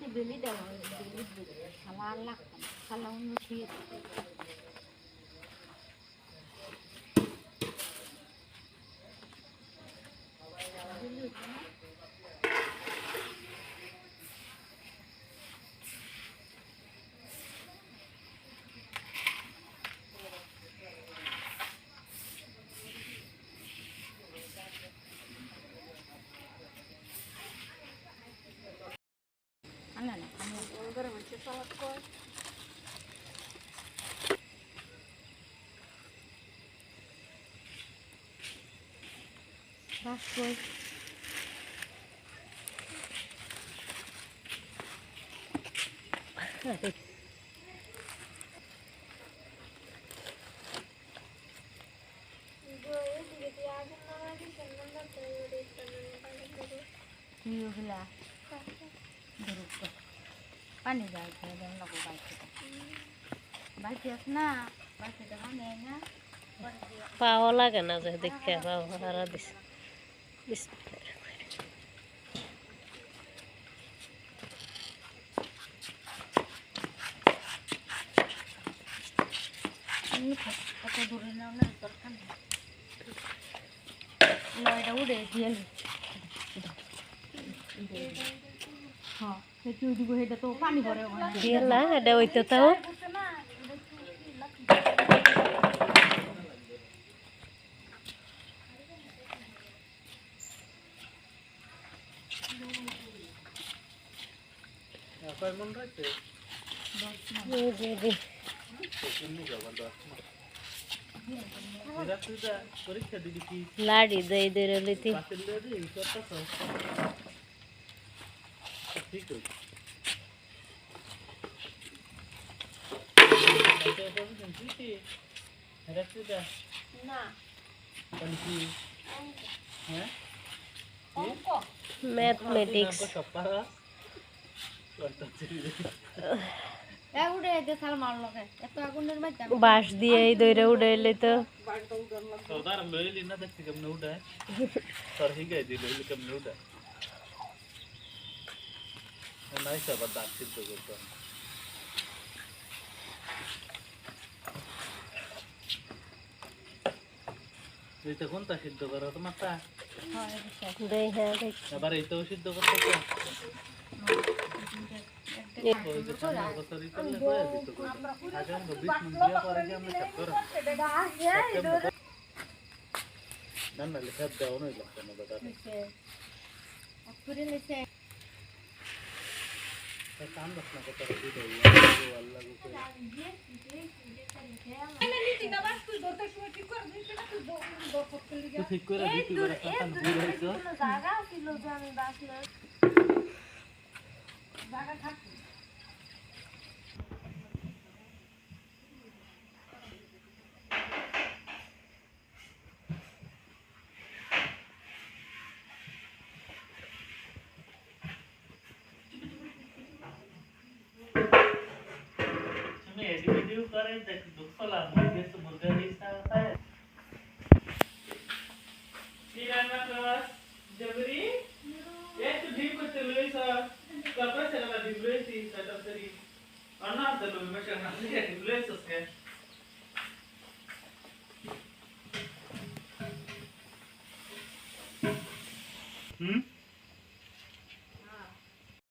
Beli dah, beli salah kalau nusi. Anak, kamu orang macam salat kau. Rasoi. Iya lah. Berubah. Pani যায় dan lagu baik kita. Baik না baik এটা মানে না পাওয়া লাগে না যে দেখে পাও হারা দিস কত দূরে নাও না দরকার নেই লয়টা উড়ে দিয়ে হ্যাঁ সেটি দিব এটা তো পানি ভরে দিয়ে না এটা হইতে তাও লাড়ি দেই দে লইতি ম্যাথমেটিক্স বাঁশ দিয়ে এই দইরা উড়াইলে তো নাই আবার দাঁত সিদ্ধ করতে এইটা কোনটা সিদ্ধ করো তোমারটা হ্যাঁ এই বিষয় দেই হ্যাঁ দেখি আবার এইটাও সিদ্ধ করতেছো একটা ওই যে সামনের বছরই করলে হয়ে যেত আগে আমরা 20 মিনিট দিয়ে পরে গিয়ে আমরা সব করো না না লেখা দেওয়া নই লাগতো না দাদা অকুরে লেছে কাম দছ না কত দিতে আল্লাহ গো তো ঠিক করে দিতে পারে কাম দূর হইছো জায়গা ছিল যে আমি বাসলে জায়গা থাকতো তুমি এডিটিং করে দেখ দুঃখলা মুরগি তো মুরগা দিছা হয় কি রান্না করছ জবরি একটু ডিম করতে লইছ কবে সেটা ডিম লইছি সেটা সরি অন্য তো মেশা না ডিম লইছ কে হুম